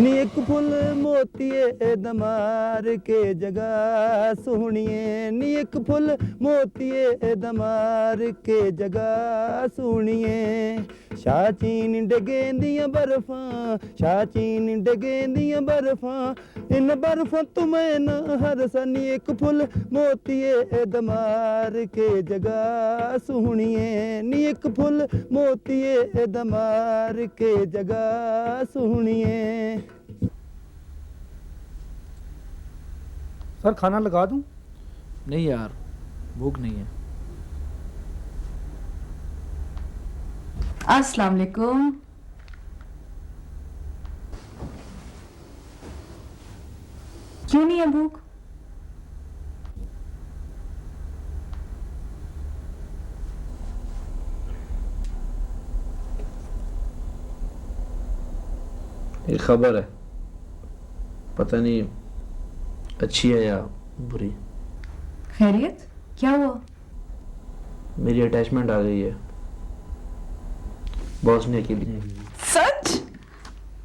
नी एक फुल मोतिये दमार के जगह सोहणिए नी एक फुल मोतिये दमार के जगह सोहणिए शाचीन डगेंदियां बर्फां शाचीन डगेंदियां बर्फां इन बर्फां तुम्हें न हरसा नी एक फुल मोतिये दमार के जगह सोहणिए नी एक फुल मोतिये दमार के जगह सोहणिए। सर खाना लगा दूं? नहीं यार, भूख नहीं है। अस्सलाम वालेकुम। क्यों नहीं है भूख? एक खबर है, पता नहीं अच्छी है या बुरी। खैरियत? क्या हुआ? मेरी अटैचमेंट आ गई है बॉस ने के लिए। सच?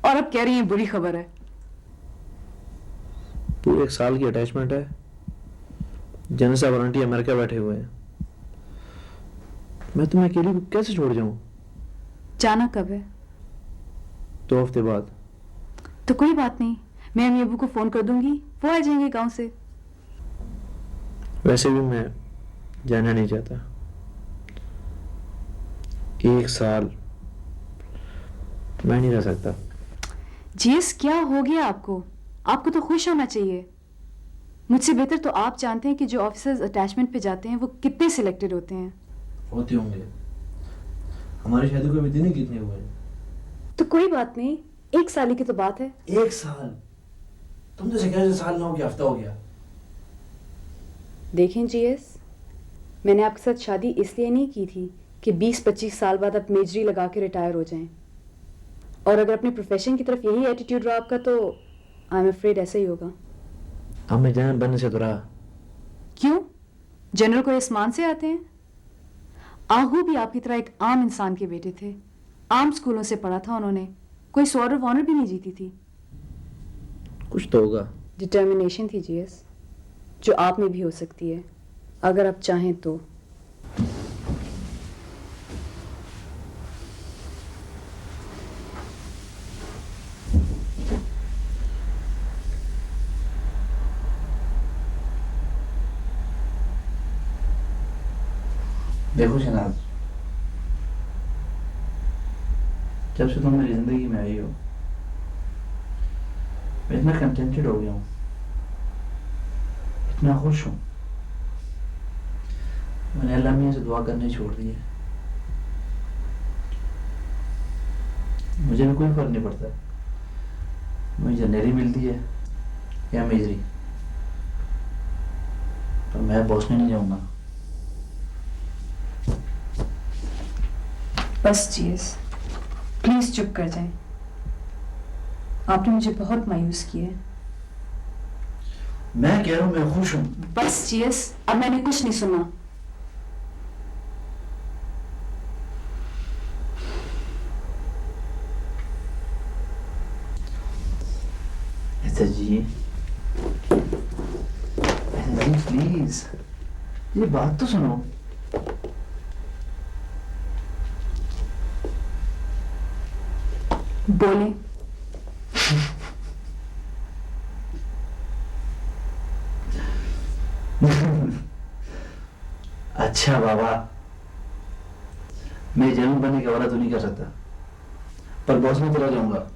और अब कह रही हैं बुरी खबर है? पूरे 1 साल की अटैचमेंट है। जनसा वारंटी अमेरिका बैठे हुए हैं। मैं तुम्हें अकेली को कैसे छोड़ जाऊं? जाना कब है? 2 हफ्ते बाद। तो कोई बात नहीं, मैं अम्मी अबू को फोन कर दूंगी, वो आ जाएंगे गांव से। वैसे भी मैं जाना नहीं चाहता। 1 साल मैं नहीं रह सकता। जीस, क्या हो गया आपको? आपको तो खुश होना चाहिए। मुझसे बेहतर तो आप जानते हैं कि जो ऑफिसर्स अटैचमेंट पे जाते हैं वो कितने सिलेक्टेड होते हैं। होते होंगे। हमारी शादी को अभी दिन ही कितने हुए? तो कोई बात नहीं, 1 साल ही की तो बात है। 1 साल? तुम तो कह साल ना हो गया, हफ्ता हो गया। देखें जीएस, मैंने आपके साथ शादी इसलिए नहीं की थी कि 20-25 साल बाद आप मेजरी लगा के रिटायर हो जाएं। और अगर अपने प्रोफेशन की तरफ यही एटीट्यूड रहा आपका तो आई एम अफ्रेड ऐसा ही होगा। अब मैं जनरल बनने से तो रहा। क्यों? जनरल को आसमान से आते हैं? आहू भी आपकी तरह एक आम इंसान के बेटे थे। आम स्कूलों से पढ़ा था उन्होंने, कोई स्वॉर्ड ऑफ ऑनर भी नहीं जीती थी। कुछ तो होगा। डिटर्मिनेशन थी जीएस, जो आप में भी हो सकती है अगर आप चाहें तो। देखो शहनाज, जब से तुम मेरी जिंदगी में आई हो मैं इतना कंटेंटेड हो गया हूँ, इतना खुश हूँ। मैंने अल्लाह मियां से दुआ करने छोड़ दी है। मुझे भी कोई फर्क नहीं पड़ता मुझे जनरली मिलती है या मेजरी, पर मैं बॉस में नहीं जाऊंगा। बस जीएस, प्लीज चुप कर जाएं। आपने मुझे बहुत मायूस किया है। मैं कह रहा हूं मैं खुश हूं। बस जीएस, अब मैंने कुछ नहीं सुना। ऐसा जी प्लीज, ये बात तो सुनो। बोले। अच्छा बाबा, मैं जनरल बनने का वादा तो नहीं कर सकता, पर बॉस में चला जाऊंगा।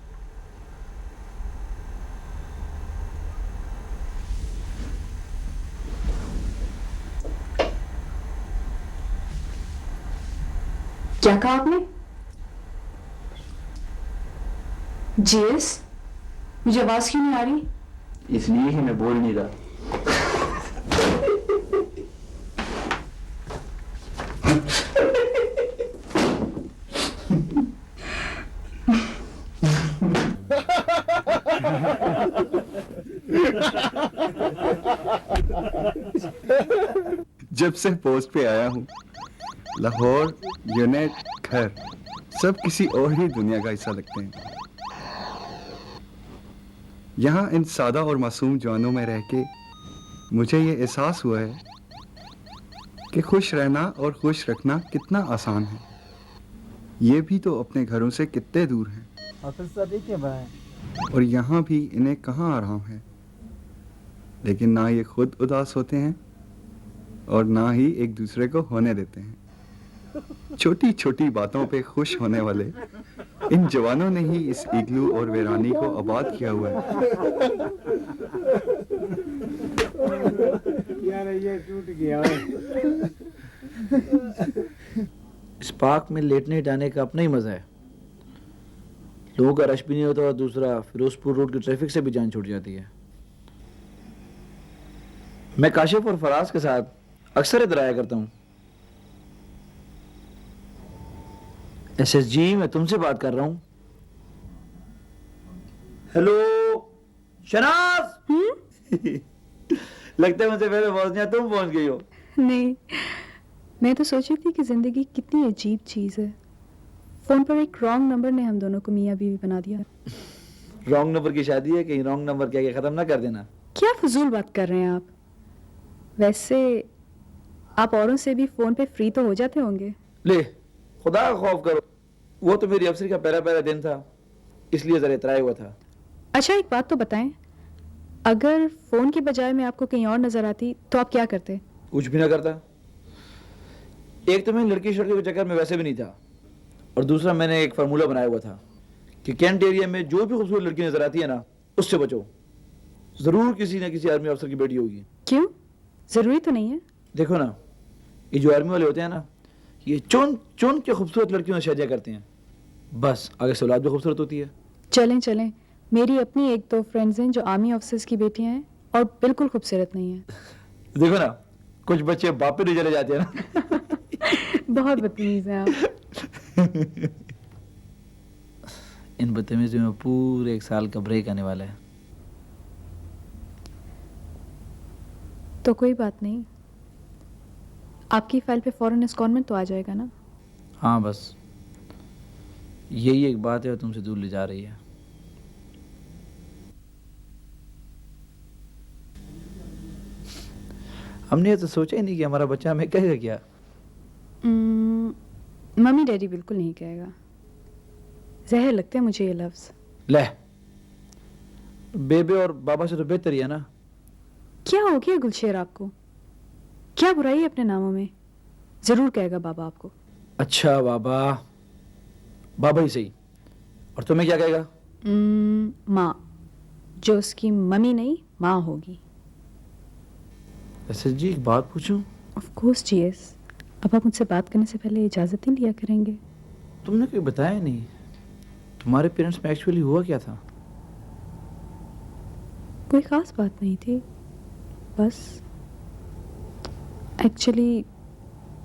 क्या कहा आपने? जीएस, मुझे आवाज क्यों नहीं आ रही? इसलिए ही मैं बोल नहीं रहा। जब से पोस्ट पे आया हूँ, लाहौर, यूनिट, घर सब किसी और ही दुनिया का हिस्सा लगते हैं। यहाँ इन सादा और मासूम जवानों में रह के मुझे ये एहसास हुआ है कि खुश रहना और खुश रखना कितना आसान है। ये भी तो अपने घरों से कितने दूर हैं और यहाँ भी इन्हें कहाँ आराम है। लेकिन ना ये खुद उदास होते हैं और ना ही एक दूसरे को होने देते हैं। छोटी छोटी बातों पे खुश होने वाले इन जवानों ने ही इस इग्लू और वीरानी को आबाद किया हुआ है। यार ये टूट गया। इस पार्क में लेटने जाने का अपना ही मजा है। लोगों का रश भी नहीं होता और दूसरा फिरोजपुर रोड की ट्रैफिक से भी जान छूट जाती है। मैं काशिफ और फराज के साथ अक्सर इधर आया करता हूँ। SSG, मैं तुमसे बात कर रहा हूँ। हेलो शनाज। लगता है मुझसे पहले पहुंचना तुम पहुंच गई हो। नहीं, मैं तो सोच रही थी कि जिंदगी कितनी अजीब चीज है। फोन पर एक रॉन्ग नंबर ने हम दोनों को मियाँ बीवी बना दिया। रॉन्ग नंबर की शादी है, कहीं रॉन्ग नंबर क्या खत्म ना कर देना। क्या फजूल बात कर रहे हैं आप? वैसे आप औरों से भी फोन पे फ्री तो हो जाते होंगे। ले खुदा का खौफ करो, वो तो मेरी अफसरी का पहला दिन था, इसलिए जरा इतराया हुआ था। अच्छा एक बात तो बताएं, अगर फोन के बजाय मैं आपको कहीं और नजर आती तो आप क्या करते? कुछ भी ना करता। एक तो मैं लड़की शड़की के चक्कर में वैसे भी नहीं था, और दूसरा मैंने एक फार्मूला बनाया हुआ था कि कैंट एरिया में जो भी खूबसूरत लड़की नजर आती है ना, उससे बचो। जरूर किसी ना किसी आर्मी अफसर की बेटी होगी। क्यों? जरूरी तो नहीं है। देखो ना, ये जो आर्मी वाले होते हैं ना, ये चुन चुन के खूबसूरत लड़कियों से शादियां करते हैं, बस आगे से औलाद भी खूबसूरत होती है। चलें चलें, मेरी अपनी एक दो फ्रेंड्स हैं जो आर्मी ऑफिसर्स की बेटियां हैं और बिल्कुल खूबसूरत नहीं है। देखो ना, कुछ बच्चे बाप पे नहीं चले जाते हैं ना। बहुत बदतमीज हैं आप। इन बदतमीजी में पूरे 1 साल का ब्रेक आने वाला है। तो कोई बात नहीं, आपकी फाइल पे फौरन एस्कॉनमेंट तो आ जाएगा ना? हाँ, बस यही एक बात है और तुमसे दूर ले जा रही है। हमने ये तो सोचा ही नहीं कि हमारा बच्चा हमें कहेगा क्या। मम्मी डैडी बिल्कुल नहीं कहेगा। जहर लगते हैं मुझे ये लफ्ज। ले, बेबे और बाबा से तो बेहतर ही है ना। क्या हो गया गुलशेर आपको? क्या बुराई है अपने नामों में? जरूर कहेगा बाबा आपको। अच्छा बाबा, बाबा ही सही। और तुम्हें क्या कहेगा? माँ, जो उसकी मम्मी नहीं माँ होगी। ऐसे जी एक बात पूछूं? ऑफ कोर्स जी यस। अब आप मुझसे बात करने से पहले इजाजत ही लिया करेंगे। तुमने कोई बताया नहीं, तुम्हारे पेरेंट्स में एक्चुअली हुआ क्या था? कोई खास बात नहीं थी, बस actually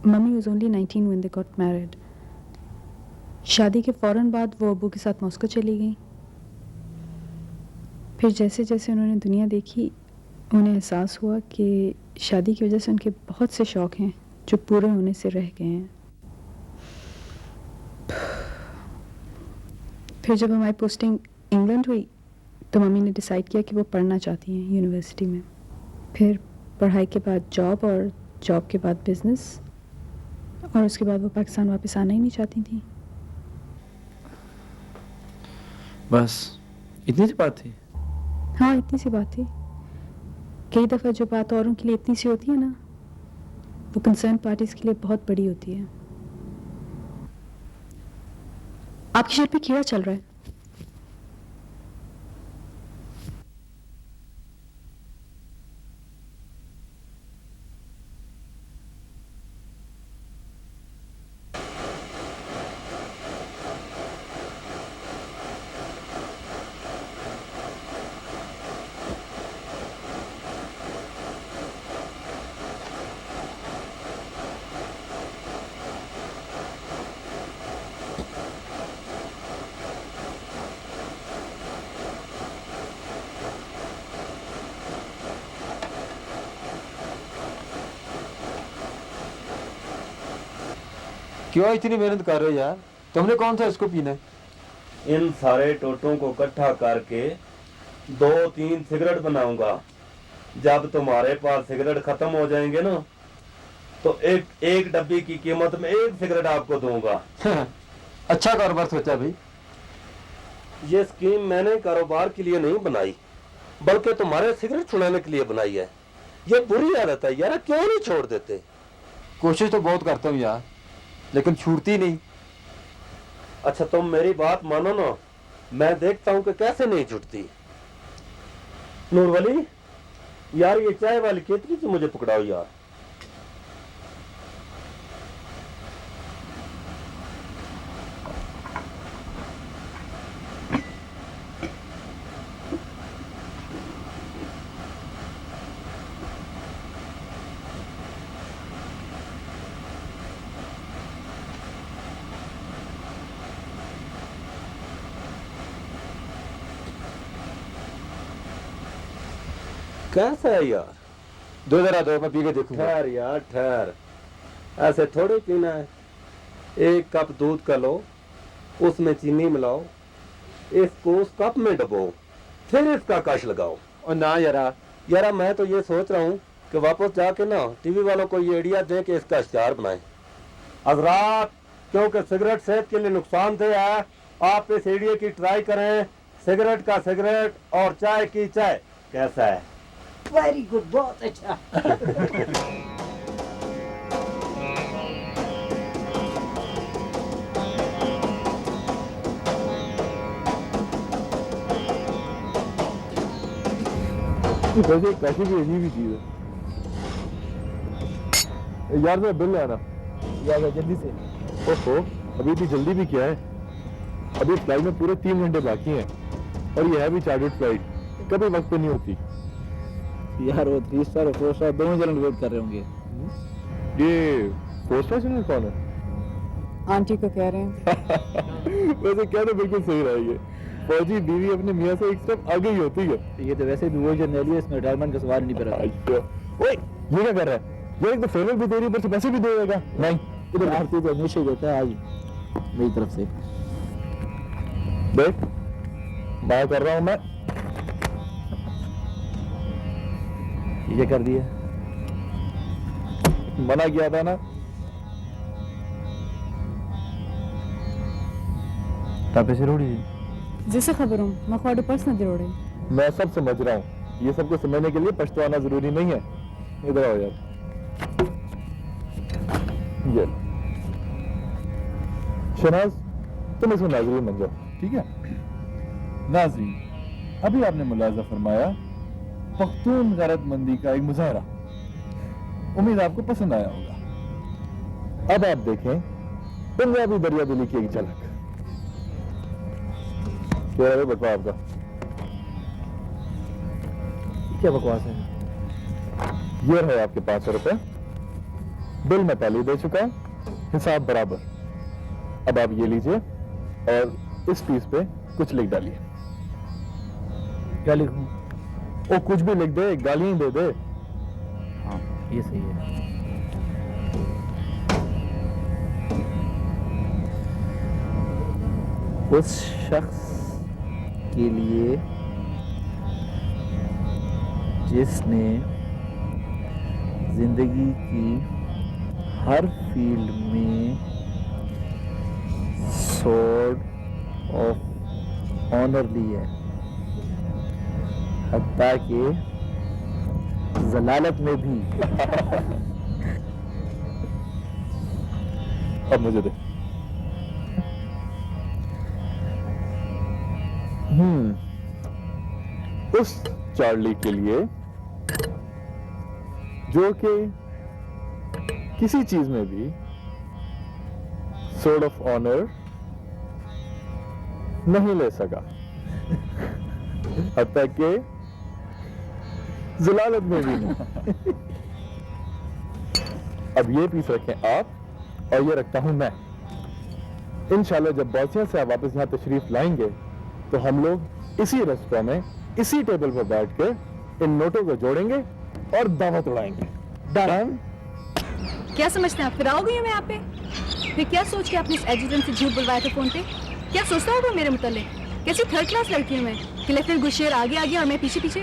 mummy was only 19 when they got married. शादी के फौरन बाद वो अब्बू के साथ मॉस्को चली गई। फिर जैसे जैसे उन्होंने दुनिया देखी, उन्हें एहसास हुआ कि शादी की वजह से उनके बहुत से शौक हैं जो पूरे होने से रह गए हैं। फिर जब हमारी पोस्टिंग इंग्लैंड हुई तो मम्मी ने डिसाइड किया कि वो पढ़ना चाहती हैं यूनिवर्सिटी में। फिर पढ़ाई के बाद जॉब और जॉब के बाद बिजनेस, और उसके बाद वो पाकिस्तान वापस आना ही नहीं चाहती थी। बस इतनी सी बात थी? हाँ, इतनी सी बात थी। कई दफ़ा जो बात औरों के लिए इतनी सी होती है ना, वो कंसर्न पार्टीज के लिए बहुत बड़ी होती है। आपकी शर्ट पे कीड़ा चल रहा है। क्यों इतनी मेहनत कर रहे हो यार? तुमने कौन सा इसको पीना है? इन सारे टोटों को इकट्ठा करके 2-3 सिगरेट बनाऊंगा। जब तुम्हारे पास सिगरेट खत्म हो जाएंगे ना, तो एक डब्बी की कीमत में 1 सिगरेट आपको दूंगा। अच्छा कारोबार सोचा भाई। ये स्कीम मैंने कारोबार के लिए नहीं बनाई, बल्कि तुम्हारे सिगरेट छुड़ाने के लिए बनाई है। ये बुरी आदत है यार, क्यों नहीं छोड़ देते? कोशिश तो बहुत करता हूँ यार, लेकिन छूटती नहीं। अच्छा तुम मेरी बात मानो ना, मैं देखता हूँ कि कैसे नहीं छूटती। नूरवली यार, ये चाय वाली केतली से मुझे पकड़ाओ यार। कैसा है यार? दो जरा दो, मैं पी के देखूंगा। ठहर यार ठहर, ऐसे थोड़े पीना है। 1 कप दूध का लो, उसमें चीनी मिलाओ, इसको उस कप में डबो, फिर इसका कश लगाओ। और ना यारा, मैं तो ये सोच रहा हूँ कि वापस जाके ना टीवी वालों को ये आइडिया दें कि इसका अचार बनाएं। हजरात, क्योंकि सिगरेट सेहत के लिए नुकसानदेह है, आप इस आइडिया की ट्राई करें। सिगरेट का सिगरेट और चाय की चाय। कैसा है? वेरी गुड, बहुत अच्छा। वैसे पैसे भी अजीब ही चीज है यार। मैं बिल लाना यार जल्दी से। ओहो, अभी इतनी जल्दी भी क्या है? अभी फ्लाइट में पूरे 3 घंटे बाकी हैं, और ये है भी चार्टर्ड फ्लाइट, कभी वक्त पे नहीं होती यार। वो 3 स्टार और 4 स्टार दोनों जन वेट कर रहे होंगे। ये 4 स्टार चैनल कौन है? आंटी को कह रहे हैं। वैसे क्या तो बिल्कुल सही रहा है। फौजी बीवी अपने मियाँ से एक स्टेप आगे ही होती है। ये तो वैसे भी वो जर्नल है, इसमें रिटायरमेंट का सवाल नहीं पैदा। ओए, ये क्या कर रहा है? ये एक तो फेवरेट भी दे रही है, ऊपर से पैसे भी देगा। नहीं, इधर भारतीय तो हमेशा ही देता है, आज मेरी तरफ से। देख, बात कर रहा हूँ मैं। ये कर दिया, मना किया था ना। पैसे रोड़ी जिसे खबर हूँ मैं खोड़े पर्स न दिरोड़े। मैं सब समझ रहा हूँ, ये सबको समझने के लिए पछताना जरूरी नहीं है। इधर आओ यार। ये शहनाज, तुम इसमें नाज़रीन बन जाओ, ठीक है? नाज़रीन, अभी आपने मुलाजा फरमाया पख्तून गैरतमंदी का एक मुजाहरा। उम्मीद आपको पसंद आया होगा। अब आप देखें पंजाबी दरिया दिली की एक झलक। क्या है बटवा आपका? क्या बकवास है? ये रहे आपके 500 रुपए। बिल मैं पहले दे चुका, हिसाब बराबर। अब आप ये लीजिए और इस पीस पे कुछ लिख डालिए। क्या लिखूं? ओ, कुछ भी लिख दे, गाली दे दे। हाँ, ये सही है। उस शख्स के लिए जिसने जिंदगी की हर फील्ड में स्वॉर्ड ऑफ ऑनर ली है, हत्ता के जलालत में भी। अब मुझे दे। उस चार्ली के लिए जो कि किसी चीज में भी स्वॉर्ड ऑफ ऑनर नहीं ले सका, हत्ता के जलालत में भी नहीं। अब ये पीस रखें आप और ये रखता हूं मैं। इंशाल्लाह जब बॉसिया से आप वापस यहां तशरीफ लाएंगे तो हम लोग इसी रेस्टोरेंट में इसी टेबल पर बैठ के इन नोटों को जोड़ेंगे और दावत उड़ाएंगे। डन? क्या समझते हैं आप, फिर आओगे मैं यहाँ पे? फिर क्या सोच के आपने इस एजेंट से झूठ बुलवाया था फोन पे? क्या सोचता होगा मेरे मुतालिक? कैसी थर्ड क्लास लड़की हूँ मैं? कि लेफ्टिनेंट गुशेर आगे आगे और मैं पीछे पीछे?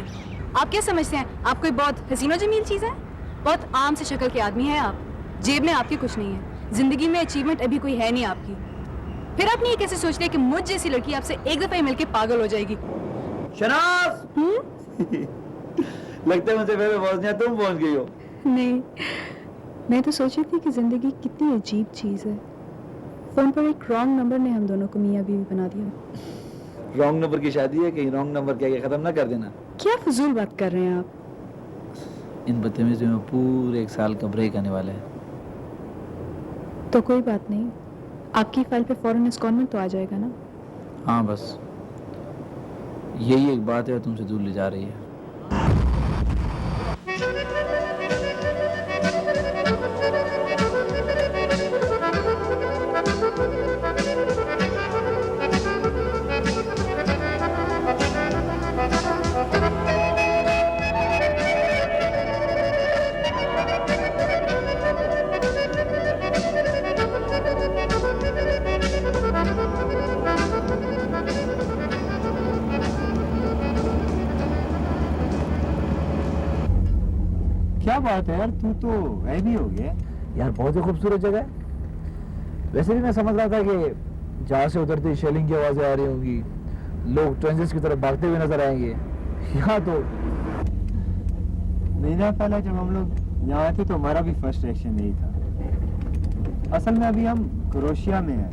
आप क्या समझते हैं आप कोई बहुत हसीनो जमील चीज है? बहुत आम से शक्ल के आदमी हैं आप। जेब में आपके कुछ नहीं है, जिंदगी में अचीवमेंट अभी कोई है नहीं आपकी। फिर आप ये कैसे सोच रहे कि मुझ जैसी लड़की आपसे एक दफा ही मिलके पागल हो जाएगी? शनाज लगता है मुझसे पहले पहुंच गया, तुम पहुंच गई हो। नहीं, मैं तो सोची थी कि जिंदगी कितनी अजीब चीज है। फोन पर एक रॉन्ग नंबर ने हम दोनों को मियां बीवी बना दिया। रॉन्ग नंबर की शादी है, कहीं रॉन्ग नंबर क्या खत्म ना कर देना। क्या फजूल बात कर रहे हैं आप? इन बदतमीजियों में पूरे 1 साल का ब्रेक आने वाला है। तो कोई बात नहीं, आपकी फाइल पे फौरन इस्कॉनमेंट तो आ जाएगा ना? हाँ, बस यही एक बात है तुमसे दूर ले जा रही है। क्या बात है यार, तू तो गायब ही हो गया। यार बहुत ही खूबसूरत जगह है। वैसे भी मैं समझ रहा था कि जहाँ से उतरती शेलिंग की आवाजें आ रही होंगी, लोग ट्रेंजेस की तरफ भागते हुए नजर आएंगे। यहाँ तो महीना पहले जब हम लोग यहाँ आए थे तो हमारा भी फर्स्ट रिएक्शन यही था। असल में अभी हम क्रोशिया में हैं।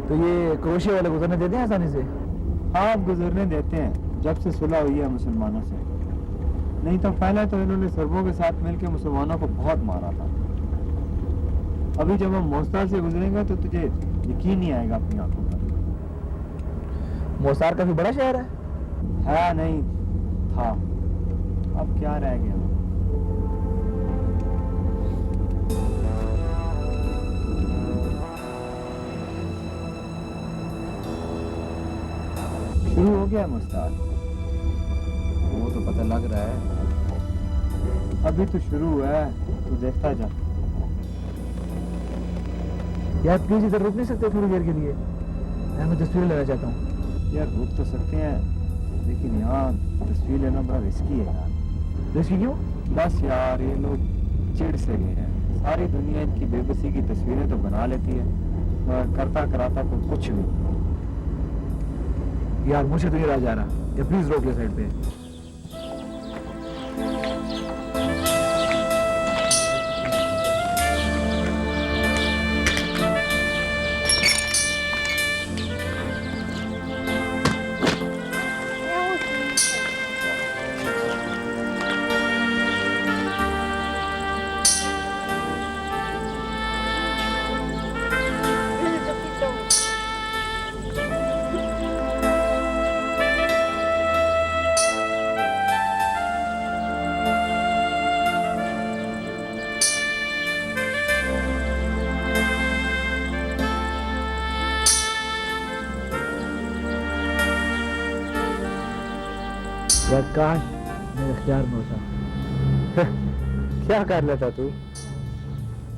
तो ये क्रोशिया वाले गुजरने देते हैं आसानी से? हाँ, अब गुजरने देते हैं जब से सुलह हुई है मुसलमानों से। नहीं तो पहले तो इन्होंने सर्बों के साथ मिलकर मुसलमानों को बहुत मारा था। अभी जब हम मोस्तार से गुजरेंगे तो तुझे यकीन नहीं आएगा अपनी आंखों पर। मोसार काफी बड़ा शहर है। है नहीं था, अब क्या रह गया। शुरू हो गया मुस्तार। वो तो पता लग रहा है। अभी तो शुरू हुआ है, तू देखता जा। यार प्लीज इधर रुक नहीं सकते थोड़ी देर के लिए? मैं तस्वीर लेना चाहता हूँ। यार रुक तो सकते हैं, लेकिन यहाँ तस्वीर लेना बड़ा रिस्की है यार। रिस्की क्यों? बस यार ये लोग चिढ़ से गए हैं। सारी दुनिया इनकी बेबसी की तस्वीरें तो बना लेती है, मगर करता कराता तो कुछ भी। यार मुझे तो ये राह जा रहा, या प्लीज रोक ले साइड पे। यार काश मेरे इख्तियार में होता। क्या कर लेता तू?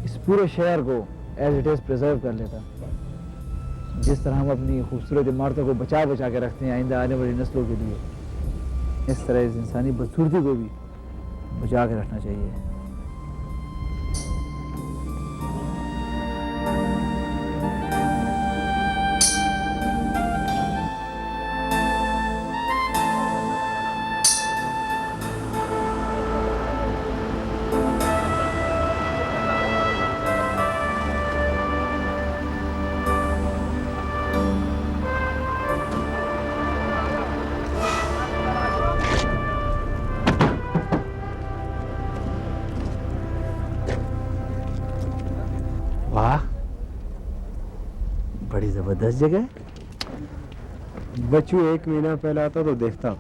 इस पूरे शहर को एज इट इज प्रिजर्व कर लेता। जिस तरह हम अपनी खूबसूरत इमारतों को बचा बचा के रखते हैं आइंदा आने वाली नस्लों के लिए, इस तरह इस इंसानी बदसूरती को भी बचा के रखना चाहिए। वाह, बड़ी जबरदस्त जगह है। बच्चू 1 महीना पहले आता तो देखता,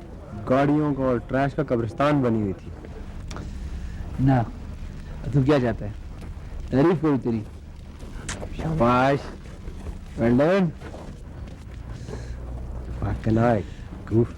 गाड़ियों का और ट्रैश का कब्रिस्तान बनी हुई थी। ना तू क्या चाहता है? तारीफ करूं तेरी? शाबाश, वेल डन। वाह, कनाई, goof.